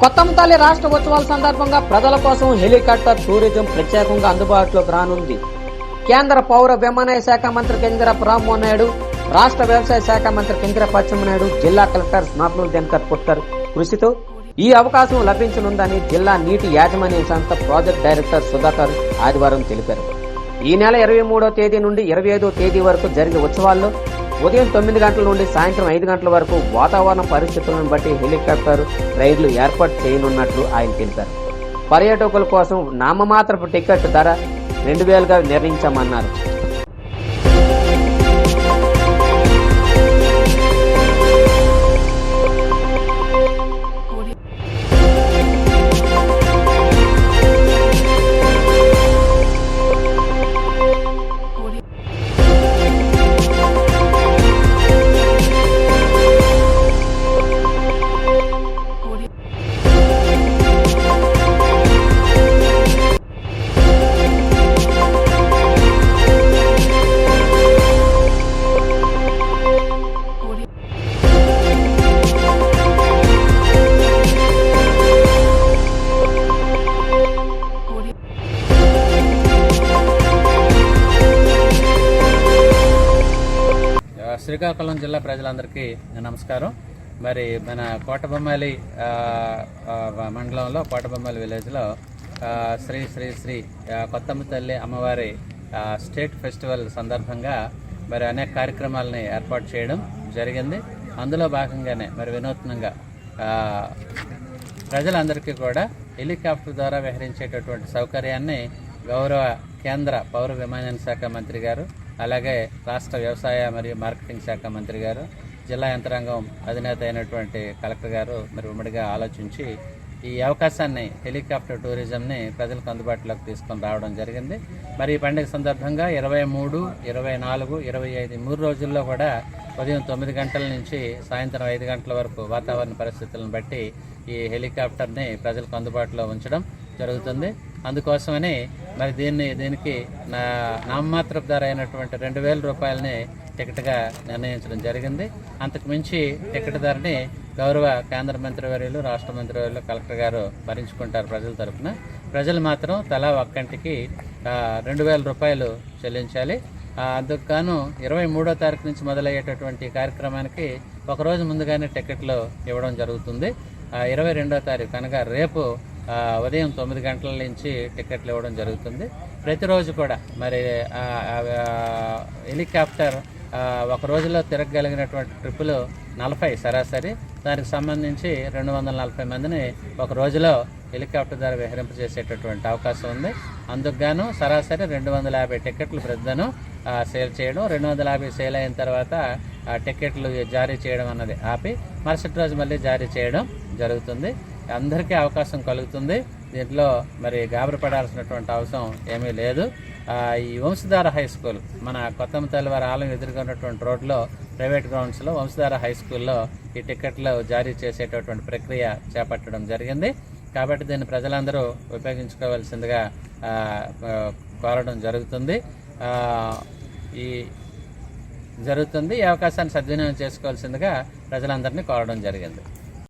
కొత్తమతల్లి రాష్ట్ర ఉత్సవాల సందర్భంగా ప్రజల కోసం హెలికాప్టర్ టూరిజం ప్రత్యేకంగా అందుబాటులోకి రానుంది. కేంద్ర పౌర విమానయాన శాఖ మంత్రి కింజరాపు రామ్మోహన్ నాయుడు, రాష్ట్ర వ్యవసాయ శాఖ మంత్రి కింజరాపు అచ్చెన్నాయుడు, జిల్లా కలెక్టర్ స్నాప్నుల్ దినకర్ పుట్కర్ కృషితో ఈ అవకాశం లభించనుందని జిల్లా నీటి యాజమాన్య సంస్థ ప్రాజెక్ట్ డైరెక్టర్ సుధాకర్ ఆదివారం తెలిపారు. ఈ నెల 23వ తేదీ నుండి 25వ తేదీ వరకు జరిగే ఉత్సవాల్లో ఉదయం 9 గంటల నుండి సాయంత్రం 5 గంటల వరకు వాతావరణ పరిస్థితులను బట్టి హెలికాప్టర్ రైళ్లు ఏర్పాటు చేయనున్నట్లు ఆయన తెలిపారు. పర్యాటకుల కోసం నామమాత్రపు టికెట్ ధర 2000గా నిర్ణయించామన్నారు. శ్రీకాకుళం జిల్లా ప్రజలందరికీ నమస్కారం. మరి మన కోటబొమ్మాలి మండలంలో కోటబొమ్మాలి విలేజ్లో శ్రీ శ్రీ శ్రీ కొత్తమతల్లి అమ్మవారి స్టేట్ ఫెస్టివల్ సందర్భంగా మరి అనేక కార్యక్రమాలని ఏర్పాటు చేయడం జరిగింది. అందులో భాగంగానే మరి వినూత్నంగా ప్రజలందరికీ కూడా హెలికాప్టర్ ద్వారా విహరించేటటువంటి సౌకర్యాన్ని గౌరవ కేంద్ర పౌర విమానయాన శాఖ మంత్రి గారు, అలాగే రాష్ట్ర వ్యవసాయ మరియు మార్కెటింగ్ శాఖ మంత్రి గారు, జిల్లా యంత్రాంగం అధినేత అయినటువంటి కలెక్టర్ గారు మరి ఉమ్మడిగా ఆలోచించి ఈ అవకాశాన్ని హెలికాప్టర్ టూరిజంని ప్రజలకు అందుబాటులోకి తీసుకొని రావడం జరిగింది. మరి ఈ పండుగ సందర్భంగా 23, 24, 25 3 రోజుల్లో కూడా ఉదయం 9 గంటల నుంచి సాయంత్రం 5 గంటల వరకు వాతావరణ పరిస్థితులను బట్టి ఈ హెలికాప్టర్ని ప్రజలకు అందుబాటులో ఉంచడం జరుగుతుంది. అందుకోసమని మరి దీనికి నామమాత్రపు ధర అయినటువంటి 2000 రూపాయలని టికెట్గా నిర్ణయించడం జరిగింది. అంతకు మించి టికెట్ ధరని గౌరవ కేంద్ర మంత్రివర్యులు, రాష్ట్ర మంత్రివర్యులు, కలెక్టర్ గారు భరించుకుంటారు ప్రజల తరఫున. ప్రజలు మాత్రం తలా ఒక్కంటికి 2000 రూపాయలు చెల్లించాలి. అందుకు గాను 23వ తారీఖు నుంచి మొదలయ్యేటటువంటి కార్యక్రమానికి ఒకరోజు ముందుగానే టికెట్లు ఇవ్వడం జరుగుతుంది. 22వ తారీఖు అనగా రేపు ఉదయం 9 గంటల నుంచి టికెట్లు ఇవ్వడం జరుగుతుంది. ప్రతిరోజు కూడా మరి హెలికాప్టర్ ఒక రోజులో తిరగగలిగినటువంటి ట్రిప్పులు 40 సరాసరి. దానికి సంబంధించి 240 మందిని ఒక రోజులో హెలికాప్టర్ ద్వారా విహరింపజేసేటటువంటి అవకాశం ఉంది. అందుకు గాను సరాసరి 250 టికెట్లు ప్రతిదను సేల్ చేయడం, 250 సేల్ అయిన తర్వాత టికెట్లు జారీ చేయడం అన్నది ఆపి మరుసటి రోజు మళ్ళీ జారీ చేయడం జరుగుతుంది. అందరికీ అవకాశం కలుగుతుంది. దీంట్లో మరి గాబరపడాల్సినటువంటి అవసరం ఏమీ లేదు. ఈ వంశధార హై స్కూల్ మన కొత్తమతల్లి వారి ఆలయం ఎదురుగా ఉన్నటువంటి రోడ్లో ప్రైవేట్ గ్రౌండ్స్లో వంశధార హై స్కూల్లో ఈ టికెట్లు జారీ చేసేటటువంటి ప్రక్రియ చేపట్టడం జరిగింది. కాబట్టి దీన్ని ప్రజలందరూ ఉపయోగించుకోవాల్సిందిగా కోరడం జరుగుతుంది. ఈ అవకాశాన్ని సద్వినియోగం చేసుకోవాల్సిందిగా ప్రజలందరినీ కోరడం జరిగింది.